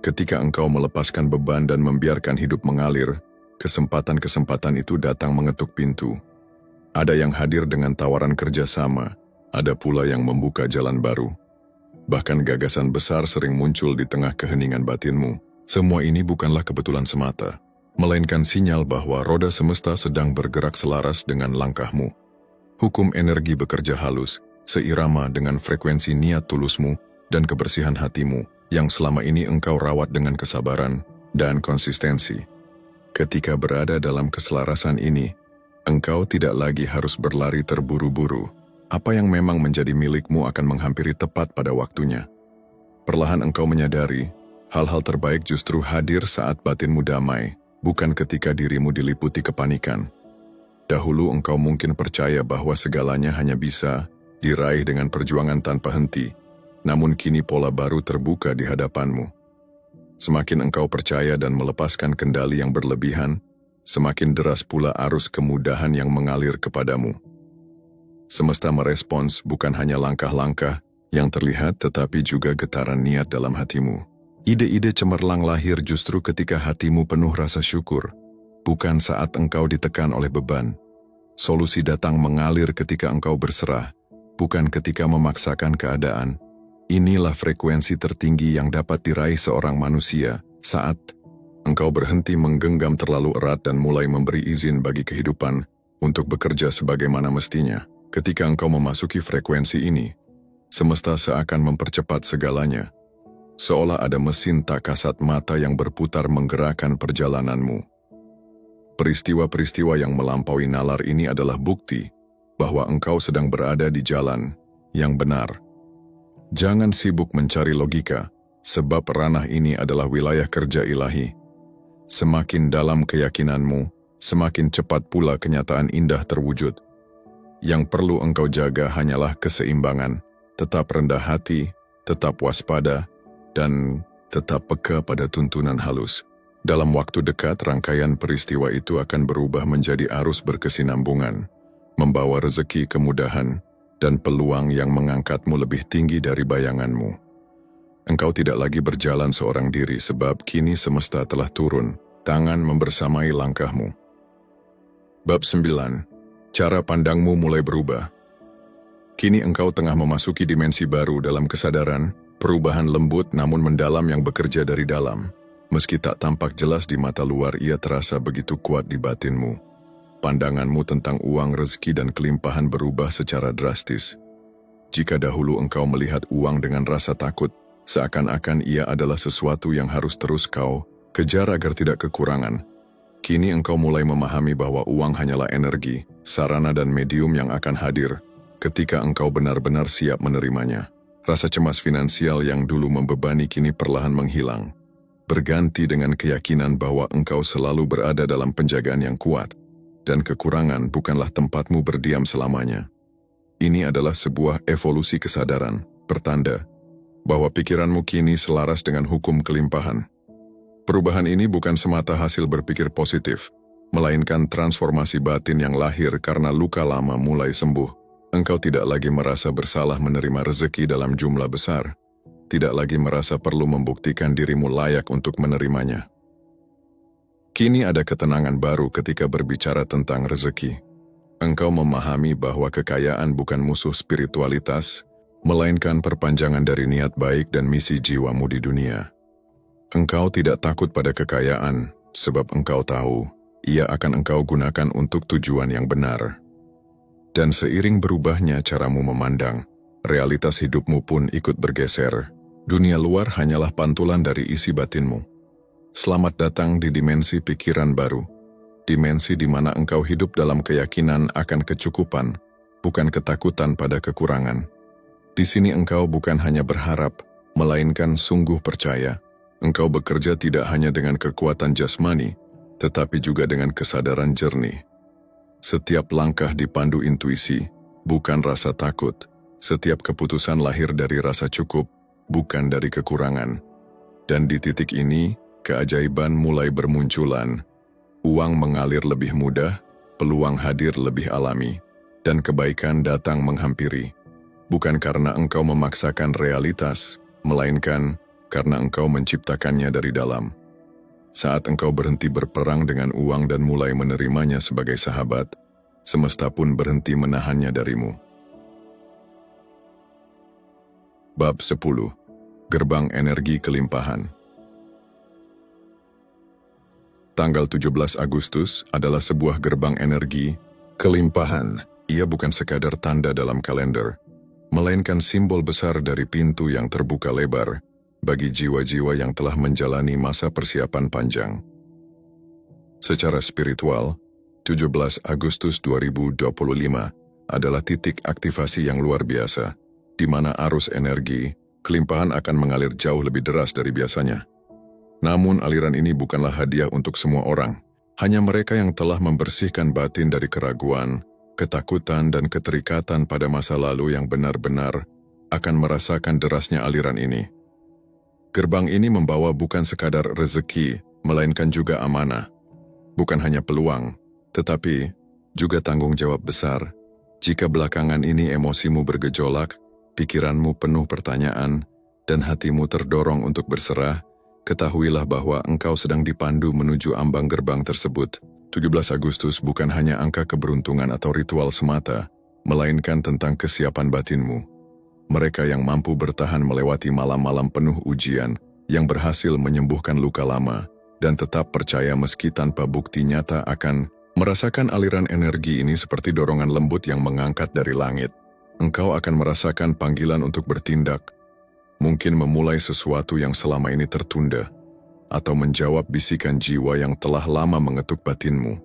Ketika engkau melepaskan beban dan membiarkan hidup mengalir, kesempatan-kesempatan itu datang mengetuk pintu. Ada yang hadir dengan tawaran kerjasama, ada pula yang membuka jalan baru. Bahkan gagasan besar sering muncul di tengah keheningan batinmu. Semua ini bukanlah kebetulan semata, melainkan sinyal bahwa roda semesta sedang bergerak selaras dengan langkahmu. Hukum energi bekerja halus, seirama dengan frekuensi niat tulusmu dan kebersihan hatimu yang selama ini engkau rawat dengan kesabaran dan konsistensi. Ketika berada dalam keselarasan ini, engkau tidak lagi harus berlari terburu-buru. Apa yang memang menjadi milikmu akan menghampiri tepat pada waktunya. Perlahan engkau menyadari, hal-hal terbaik justru hadir saat batinmu damai, bukan ketika dirimu diliputi kepanikan. Dahulu engkau mungkin percaya bahwa segalanya hanya bisa diraih dengan perjuangan tanpa henti, namun kini pola baru terbuka di hadapanmu. Semakin engkau percaya dan melepaskan kendali yang berlebihan, semakin deras pula arus kemudahan yang mengalir kepadamu. Semesta merespons bukan hanya langkah-langkah yang terlihat tetapi juga getaran niat dalam hatimu. Ide-ide cemerlang lahir justru ketika hatimu penuh rasa syukur, bukan saat engkau ditekan oleh beban. Solusi datang mengalir ketika engkau berserah, bukan ketika memaksakan keadaan. Inilah frekuensi tertinggi yang dapat diraih seorang manusia saat engkau berhenti menggenggam terlalu erat dan mulai memberi izin bagi kehidupan untuk bekerja sebagaimana mestinya. Ketika engkau memasuki frekuensi ini, semesta seakan mempercepat segalanya, seolah ada mesin tak kasat mata yang berputar menggerakkan perjalananmu. Peristiwa-peristiwa yang melampaui nalar ini adalah bukti bahwa engkau sedang berada di jalan yang benar. Jangan sibuk mencari logika, sebab ranah ini adalah wilayah kerja ilahi. Semakin dalam keyakinanmu, semakin cepat pula kenyataan indah terwujud. Yang perlu engkau jaga hanyalah keseimbangan, tetap rendah hati, tetap waspada, dan tetap peka pada tuntunan halus. Dalam waktu dekat, rangkaian peristiwa itu akan berubah menjadi arus berkesinambungan, membawa rezeki, kemudahan, dan peluang yang mengangkatmu lebih tinggi dari bayanganmu. Engkau tidak lagi berjalan seorang diri sebab kini semesta telah turun, tangan membersamai langkahmu. Bab 9. Cara pandangmu mulai berubah. Kini engkau tengah memasuki dimensi baru dalam kesadaran, perubahan lembut namun mendalam yang bekerja dari dalam. Meski tak tampak jelas di mata luar, ia terasa begitu kuat di batinmu. Pandanganmu tentang uang, rezeki, dan kelimpahan berubah secara drastis. Jika dahulu engkau melihat uang dengan rasa takut, seakan-akan ia adalah sesuatu yang harus terus kau kejar agar tidak kekurangan, kini engkau mulai memahami bahwa uang hanyalah energi, sarana dan medium yang akan hadir ketika engkau benar-benar siap menerimanya. Rasa cemas finansial yang dulu membebani kini perlahan menghilang, berganti dengan keyakinan bahwa engkau selalu berada dalam penjagaan yang kuat, dan kekurangan bukanlah tempatmu berdiam selamanya. Ini adalah sebuah evolusi kesadaran, pertanda bahwa pikiranmu kini selaras dengan hukum kelimpahan. Perubahan ini bukan semata hasil berpikir positif, melainkan transformasi batin yang lahir karena luka lama mulai sembuh. Engkau tidak lagi merasa bersalah menerima rezeki dalam jumlah besar, tidak lagi merasa perlu membuktikan dirimu layak untuk menerimanya. Kini ada ketenangan baru ketika berbicara tentang rezeki. Engkau memahami bahwa kekayaan bukan musuh spiritualitas, melainkan perpanjangan dari niat baik dan misi jiwamu di dunia. Engkau tidak takut pada kekayaan, sebab engkau tahu, ia akan engkau gunakan untuk tujuan yang benar. Dan seiring berubahnya caramu memandang, realitas hidupmu pun ikut bergeser. Dunia luar hanyalah pantulan dari isi batinmu. Selamat datang di dimensi pikiran baru, dimensi di mana engkau hidup dalam keyakinan akan kecukupan, bukan ketakutan pada kekurangan. Di sini engkau bukan hanya berharap, melainkan sungguh percaya. Engkau bekerja tidak hanya dengan kekuatan jasmani, tetapi juga dengan kesadaran jernih. Setiap langkah dipandu intuisi, bukan rasa takut. Setiap keputusan lahir dari rasa cukup, bukan dari kekurangan. Dan di titik ini, keajaiban mulai bermunculan. Uang mengalir lebih mudah, peluang hadir lebih alami, dan kebaikan datang menghampiri. Bukan karena engkau memaksakan realitas, melainkan karena engkau menciptakannya dari dalam. Saat engkau berhenti berperang dengan uang dan mulai menerimanya sebagai sahabat, semesta pun berhenti menahannya darimu. Bab 10. Gerbang Energi Kelimpahan. Tanggal 17 Agustus adalah sebuah gerbang energi kelimpahan. Ia bukan sekadar tanda dalam kalender, melainkan simbol besar dari pintu yang terbuka lebar bagi jiwa-jiwa yang telah menjalani masa persiapan panjang. Secara spiritual, 17 Agustus 2025 adalah titik aktivasi yang luar biasa, di mana arus energi kelimpahan akan mengalir jauh lebih deras dari biasanya. Namun aliran ini bukanlah hadiah untuk semua orang, hanya mereka yang telah membersihkan batin dari keraguan, ketakutan dan keterikatan pada masa lalu yang benar-benar akan merasakan derasnya aliran ini. Gerbang ini membawa bukan sekadar rezeki, melainkan juga amanah. Bukan hanya peluang, tetapi juga tanggung jawab besar. Jika belakangan ini emosimu bergejolak, pikiranmu penuh pertanyaan, dan hatimu terdorong untuk berserah, ketahuilah bahwa engkau sedang dipandu menuju ambang gerbang tersebut. 17 Agustus bukan hanya angka keberuntungan atau ritual semata, melainkan tentang kesiapan batinmu. Mereka yang mampu bertahan melewati malam-malam penuh ujian, yang berhasil menyembuhkan luka lama, dan tetap percaya meski tanpa bukti nyata akan merasakan aliran energi ini seperti dorongan lembut yang mengangkat dari langit. Engkau akan merasakan panggilan untuk bertindak, mungkin memulai sesuatu yang selama ini tertunda, atau menjawab bisikan jiwa yang telah lama mengetuk batinmu.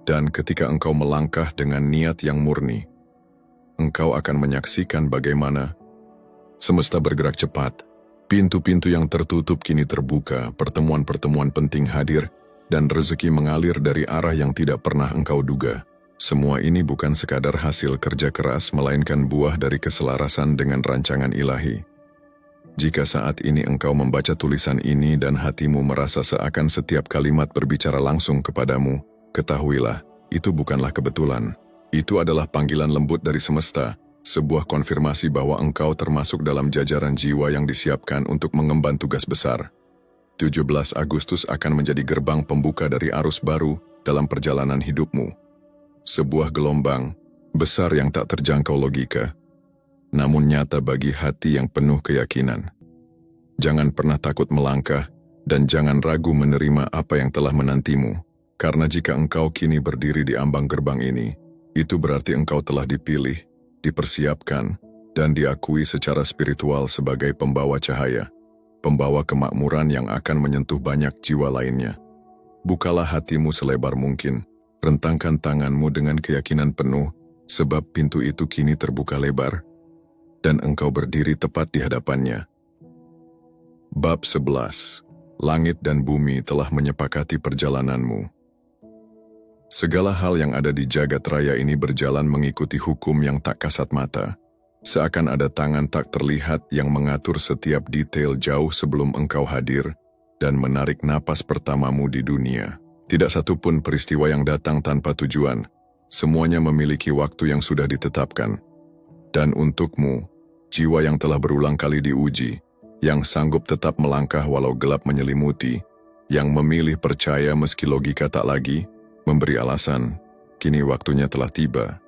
Dan ketika engkau melangkah dengan niat yang murni, engkau akan menyaksikan bagaimana semesta bergerak cepat. Pintu-pintu yang tertutup kini terbuka, pertemuan-pertemuan penting hadir, dan rezeki mengalir dari arah yang tidak pernah engkau duga. Semua ini bukan sekadar hasil kerja keras, melainkan buah dari keselarasan dengan rancangan ilahi. Jika saat ini engkau membaca tulisan ini dan hatimu merasa seakan setiap kalimat berbicara langsung kepadamu, ketahuilah, itu bukanlah kebetulan. Itu adalah panggilan lembut dari semesta, sebuah konfirmasi bahwa engkau termasuk dalam jajaran jiwa yang disiapkan untuk mengemban tugas besar. 17 Agustus akan menjadi gerbang pembuka dari arus baru dalam perjalanan hidupmu. Sebuah gelombang besar yang tak terjangkau logika, namun nyata bagi hati yang penuh keyakinan. Jangan pernah takut melangkah, dan jangan ragu menerima apa yang telah menantimu, karena jika engkau kini berdiri di ambang gerbang ini, itu berarti engkau telah dipilih, dipersiapkan, dan diakui secara spiritual sebagai pembawa cahaya, pembawa kemakmuran yang akan menyentuh banyak jiwa lainnya. Bukalah hatimu selebar mungkin, rentangkan tanganmu dengan keyakinan penuh, sebab pintu itu kini terbuka lebar, dan engkau berdiri tepat di hadapannya. Bab 11. Langit dan bumi telah menyepakati perjalananmu. Segala hal yang ada di jagat raya ini berjalan mengikuti hukum yang tak kasat mata. Seakan ada tangan tak terlihat yang mengatur setiap detail jauh sebelum engkau hadir dan menarik napas pertamamu di dunia. Tidak satu pun peristiwa yang datang tanpa tujuan. Semuanya memiliki waktu yang sudah ditetapkan. Dan untukmu, jiwa yang telah berulang kali diuji, yang sanggup tetap melangkah walau gelap menyelimuti, yang memilih percaya meski logika tak lagi, memberi alasan, kini waktunya telah tiba.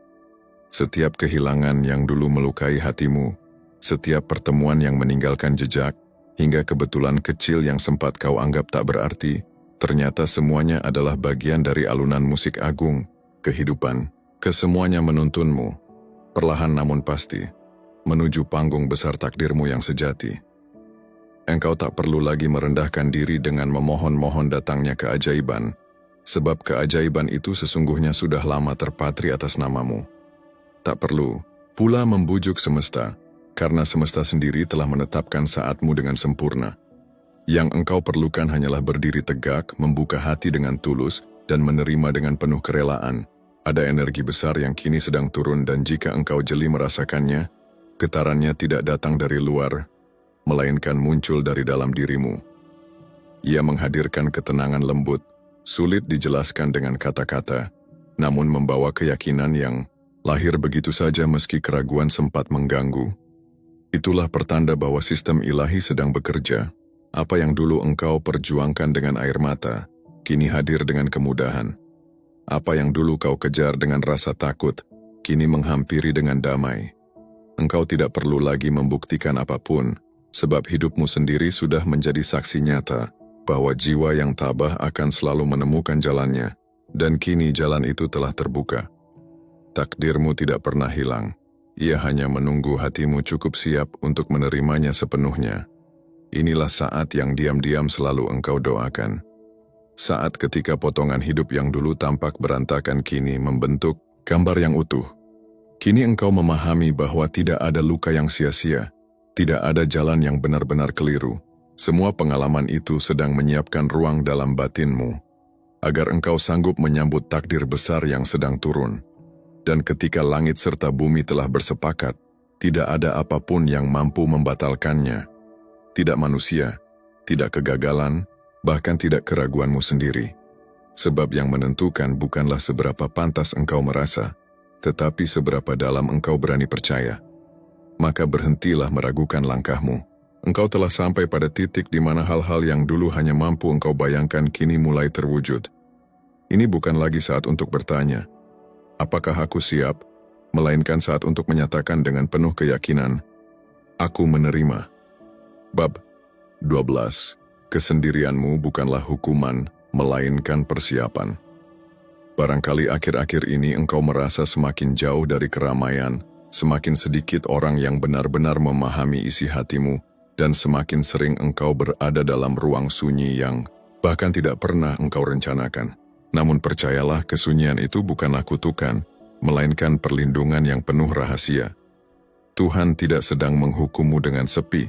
Setiap kehilangan yang dulu melukai hatimu, setiap pertemuan yang meninggalkan jejak, hingga kebetulan kecil yang sempat kau anggap tak berarti, ternyata semuanya adalah bagian dari alunan musik agung, kehidupan. Kesemuanya menuntunmu, perlahan namun pasti, menuju panggung besar takdirmu yang sejati. Engkau tak perlu lagi merendahkan diri dengan memohon-mohon datangnya keajaiban, sebab keajaiban itu sesungguhnya sudah lama terpatri atas namamu. Tak perlu pula membujuk semesta, karena semesta sendiri telah menetapkan saatmu dengan sempurna. Yang engkau perlukan hanyalah berdiri tegak, membuka hati dengan tulus, dan menerima dengan penuh kerelaan. Ada energi besar yang kini sedang turun, dan jika engkau jeli merasakannya, getarannya tidak datang dari luar, melainkan muncul dari dalam dirimu. Ia menghadirkan ketenangan lembut, sulit dijelaskan dengan kata-kata, namun membawa keyakinan yang lahir begitu saja meski keraguan sempat mengganggu. Itulah pertanda bahwa sistem ilahi sedang bekerja. Apa yang dulu engkau perjuangkan dengan air mata, kini hadir dengan kemudahan. Apa yang dulu kau kejar dengan rasa takut, kini menghampiri dengan damai. Engkau tidak perlu lagi membuktikan apapun, sebab hidupmu sendiri sudah menjadi saksi nyata bahwa jiwa yang tabah akan selalu menemukan jalannya, dan kini jalan itu telah terbuka. Takdirmu tidak pernah hilang. Ia hanya menunggu hatimu cukup siap untuk menerimanya sepenuhnya. Inilah saat yang diam-diam selalu engkau doakan. Saat ketika potongan hidup yang dulu tampak berantakan kini membentuk gambar yang utuh. Kini engkau memahami bahwa tidak ada luka yang sia-sia, tidak ada jalan yang benar-benar keliru. Semua pengalaman itu sedang menyiapkan ruang dalam batinmu, agar engkau sanggup menyambut takdir besar yang sedang turun. Dan ketika langit serta bumi telah bersepakat, tidak ada apapun yang mampu membatalkannya. Tidak manusia, tidak kegagalan, bahkan tidak keraguanmu sendiri. Sebab yang menentukan bukanlah seberapa pantas engkau merasa, tetapi seberapa dalam engkau berani percaya. Maka berhentilah meragukan langkahmu. Engkau telah sampai pada titik di mana hal-hal yang dulu hanya mampu engkau bayangkan kini mulai terwujud. Ini bukan lagi saat untuk bertanya, apakah aku siap? Melainkan saat untuk menyatakan dengan penuh keyakinan, aku menerima. Bab 12. Kesendirianmu bukanlah hukuman, melainkan persiapan. Barangkali akhir-akhir ini engkau merasa semakin jauh dari keramaian, semakin sedikit orang yang benar-benar memahami isi hatimu, dan semakin sering engkau berada dalam ruang sunyi yang bahkan tidak pernah engkau rencanakan. Namun percayalah, kesunyian itu bukanlah kutukan, melainkan perlindungan yang penuh rahasia. Tuhan tidak sedang menghukummu dengan sepi,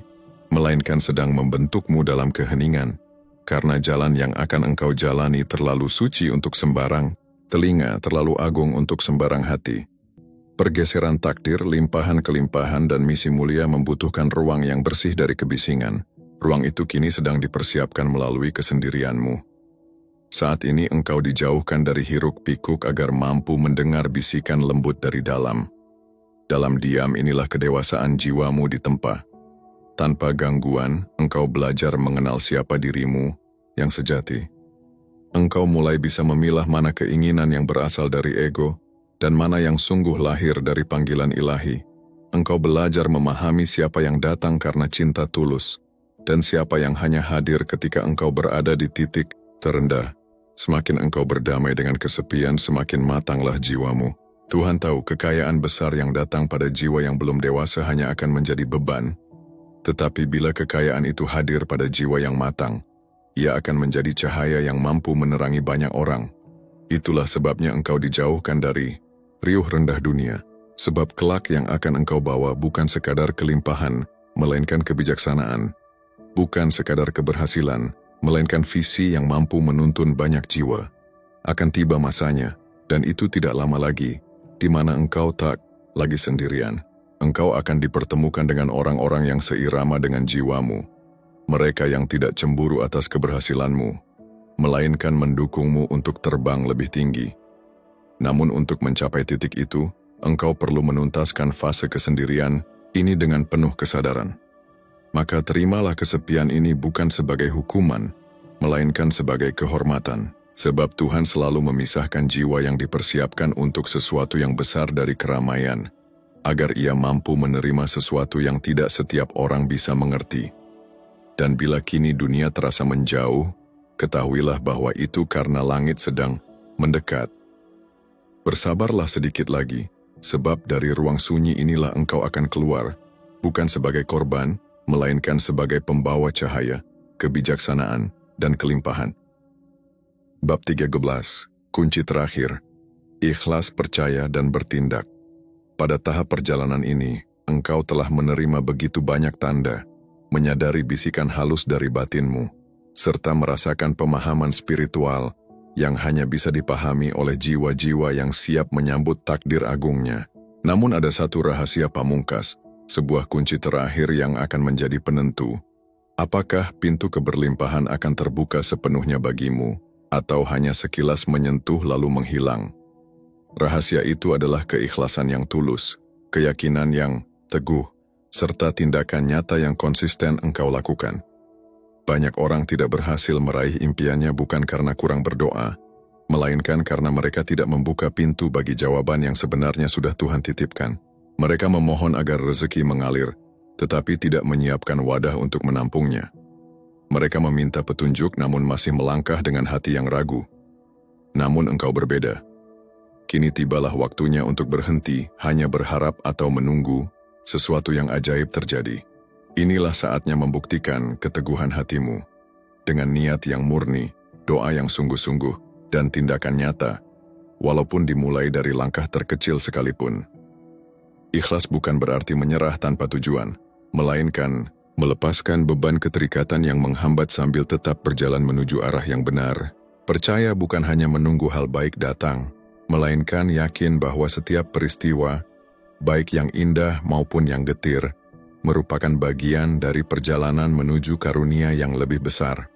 melainkan sedang membentukmu dalam keheningan, karena jalan yang akan engkau jalani terlalu suci untuk sembarang, telinga terlalu agung untuk sembarang hati. Pergeseran takdir, limpahan kelimpahan dan misi mulia membutuhkan ruang yang bersih dari kebisingan. Ruang itu kini sedang dipersiapkan melalui kesendirianmu. Saat ini engkau dijauhkan dari hiruk-pikuk agar mampu mendengar bisikan lembut dari dalam. Dalam diam inilah kedewasaan jiwamu ditempa. Tanpa gangguan, engkau belajar mengenal siapa dirimu yang sejati. Engkau mulai bisa memilah mana keinginan yang berasal dari ego dan mana yang sungguh lahir dari panggilan ilahi. Engkau belajar memahami siapa yang datang karena cinta tulus dan siapa yang hanya hadir ketika engkau berada di titik terendah. Semakin engkau berdamai dengan kesepian, semakin matanglah jiwamu. Tuhan tahu kekayaan besar yang datang pada jiwa yang belum dewasa hanya akan menjadi beban. Tetapi bila kekayaan itu hadir pada jiwa yang matang, ia akan menjadi cahaya yang mampu menerangi banyak orang. Itulah sebabnya engkau dijauhkan dari riuh rendah dunia. Sebab kelak yang akan engkau bawa bukan sekadar kelimpahan, melainkan kebijaksanaan. Bukan sekadar keberhasilan, melainkan visi yang mampu menuntun banyak jiwa. Akan tiba masanya, dan itu tidak lama lagi, di mana engkau tak lagi sendirian. Engkau akan dipertemukan dengan orang-orang yang seirama dengan jiwamu. Mereka yang tidak cemburu atas keberhasilanmu, melainkan mendukungmu untuk terbang lebih tinggi. Namun untuk mencapai titik itu, engkau perlu menuntaskan fase kesendirian ini dengan penuh kesadaran. Maka terimalah kesepian ini bukan sebagai hukuman, melainkan sebagai kehormatan. Sebab Tuhan selalu memisahkan jiwa yang dipersiapkan untuk sesuatu yang besar dari keramaian, agar ia mampu menerima sesuatu yang tidak setiap orang bisa mengerti. Dan bila kini dunia terasa menjauh, ketahuilah bahwa itu karena langit sedang mendekat. Bersabarlah sedikit lagi, sebab dari ruang sunyi inilah engkau akan keluar, bukan sebagai korban, melainkan sebagai pembawa cahaya, kebijaksanaan, dan kelimpahan. Bab 13. Kunci terakhir. Ikhlas, percaya, dan bertindak. Pada tahap perjalanan ini, engkau telah menerima begitu banyak tanda, menyadari bisikan halus dari batinmu, serta merasakan pemahaman spiritual yang hanya bisa dipahami oleh jiwa-jiwa yang siap menyambut takdir agungnya. Namun ada satu rahasia pamungkas, sebuah kunci terakhir yang akan menjadi penentu. Apakah pintu keberlimpahan akan terbuka sepenuhnya bagimu, atau hanya sekilas menyentuh lalu menghilang? Rahasia itu adalah keikhlasan yang tulus, keyakinan yang teguh, serta tindakan nyata yang konsisten engkau lakukan. Banyak orang tidak berhasil meraih impiannya bukan karena kurang berdoa, melainkan karena mereka tidak membuka pintu bagi jawaban yang sebenarnya sudah Tuhan titipkan. Mereka memohon agar rezeki mengalir, tetapi tidak menyiapkan wadah untuk menampungnya. Mereka meminta petunjuk namun masih melangkah dengan hati yang ragu. Namun engkau berbeda. Kini tibalah waktunya untuk berhenti, hanya berharap atau menunggu sesuatu yang ajaib terjadi. Inilah saatnya membuktikan keteguhan hatimu. Dengan niat yang murni, doa yang sungguh-sungguh, dan tindakan nyata, walaupun dimulai dari langkah terkecil sekalipun. Ikhlas bukan berarti menyerah tanpa tujuan, melainkan melepaskan beban keterikatan yang menghambat sambil tetap berjalan menuju arah yang benar. Percaya bukan hanya menunggu hal baik datang, melainkan yakin bahwa setiap peristiwa, baik yang indah maupun yang getir, merupakan bagian dari perjalanan menuju karunia yang lebih besar.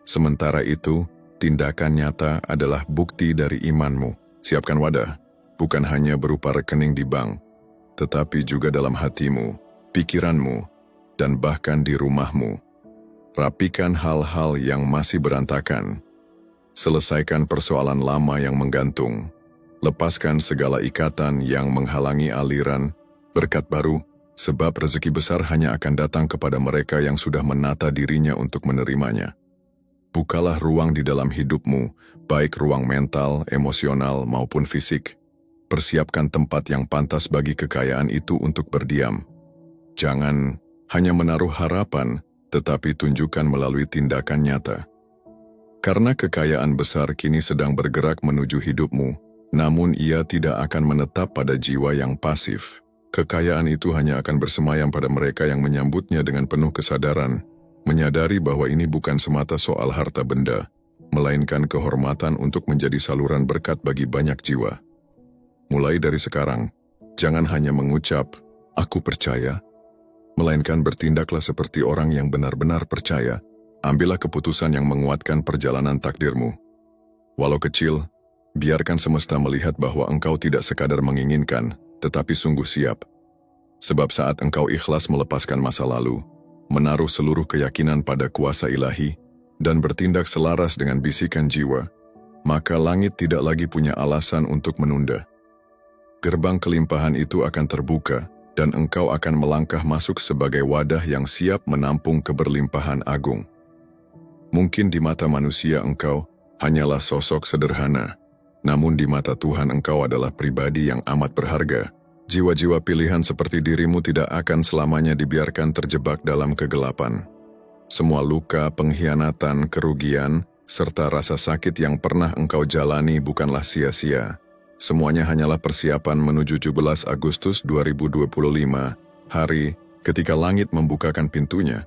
Sementara itu, tindakan nyata adalah bukti dari imanmu. Siapkan wadah, bukan hanya berupa rekening di bank, tetapi juga dalam hatimu, pikiranmu, dan bahkan di rumahmu. Rapikan hal-hal yang masih berantakan. Selesaikan persoalan lama yang menggantung. Lepaskan segala ikatan yang menghalangi aliran berkat baru, sebab rezeki besar hanya akan datang kepada mereka yang sudah menata dirinya untuk menerimanya. Bukalah ruang di dalam hidupmu, baik ruang mental, emosional, maupun fisik. Persiapkan tempat yang pantas bagi kekayaan itu untuk berdiam. Jangan hanya menaruh harapan, tetapi tunjukkan melalui tindakan nyata. Karena kekayaan besar kini sedang bergerak menuju hidupmu, namun ia tidak akan menetap pada jiwa yang pasif. Kekayaan itu hanya akan bersemayam pada mereka yang menyambutnya dengan penuh kesadaran, menyadari bahwa ini bukan semata soal harta benda, melainkan kehormatan untuk menjadi saluran berkat bagi banyak jiwa. Mulai dari sekarang, jangan hanya mengucap, "Aku percaya," melainkan bertindaklah seperti orang yang benar-benar percaya. Ambillah keputusan yang menguatkan perjalanan takdirmu. Walau kecil, biarkan semesta melihat bahwa engkau tidak sekadar menginginkan, tetapi sungguh siap. Sebab saat engkau ikhlas melepaskan masa lalu, menaruh seluruh keyakinan pada kuasa ilahi, dan bertindak selaras dengan bisikan jiwa, maka langit tidak lagi punya alasan untuk menunda. Gerbang kelimpahan itu akan terbuka, dan engkau akan melangkah masuk sebagai wadah yang siap menampung keberlimpahan agung. Mungkin di mata manusia engkau hanyalah sosok sederhana, namun di mata Tuhan engkau adalah pribadi yang amat berharga. Jiwa-jiwa pilihan seperti dirimu tidak akan selamanya dibiarkan terjebak dalam kegelapan. Semua luka, pengkhianatan, kerugian, serta rasa sakit yang pernah engkau jalani bukanlah sia-sia. Semuanya hanyalah persiapan menuju 17 Agustus 2025, hari ketika langit membukakan pintunya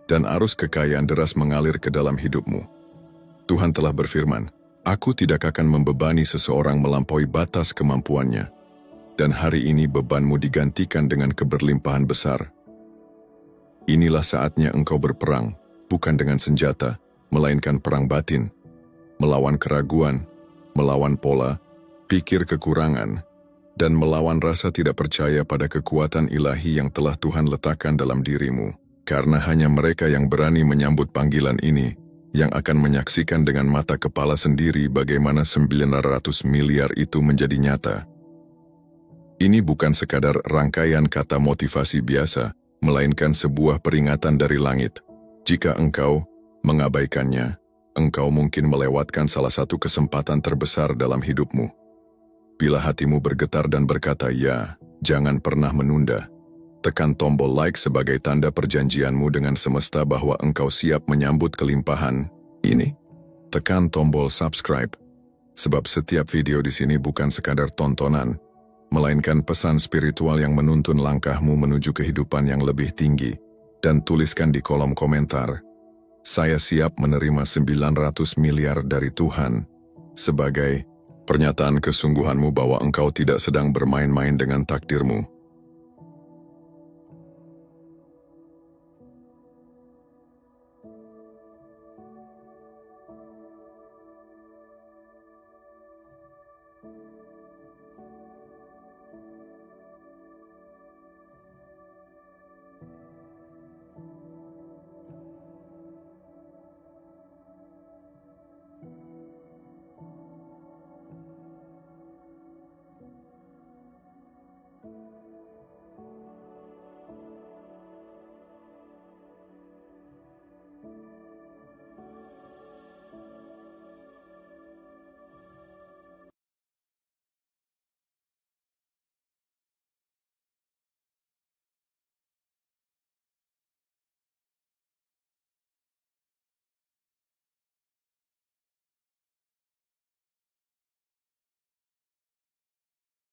dan arus kekayaan deras mengalir ke dalam hidupmu. Tuhan telah berfirman, "Aku tidak akan membebani seseorang melampaui batas kemampuannya." Dan hari ini bebanmu digantikan dengan keberlimpahan besar. Inilah saatnya engkau berperang, bukan dengan senjata, melainkan perang batin, melawan keraguan, melawan pola pikir kekurangan, dan melawan rasa tidak percaya pada kekuatan ilahi yang telah Tuhan letakkan dalam dirimu. Karena hanya mereka yang berani menyambut panggilan ini, yang akan menyaksikan dengan mata kepala sendiri bagaimana 900 miliar itu menjadi nyata. Ini bukan sekadar rangkaian kata motivasi biasa, melainkan sebuah peringatan dari langit. Jika engkau mengabaikannya, engkau mungkin melewatkan salah satu kesempatan terbesar dalam hidupmu. Bila hatimu bergetar dan berkata ya, jangan pernah menunda. Tekan tombol like sebagai tanda perjanjianmu dengan semesta bahwa engkau siap menyambut kelimpahan ini. Tekan tombol subscribe, sebab setiap video di sini bukan sekadar tontonan, melainkan pesan spiritual yang menuntun langkahmu menuju kehidupan yang lebih tinggi. Dan tuliskan di kolom komentar, "Saya siap menerima 900 miliar dari Tuhan," sebagai pernyataan kesungguhanmu bahwa engkau tidak sedang bermain-main dengan takdirmu,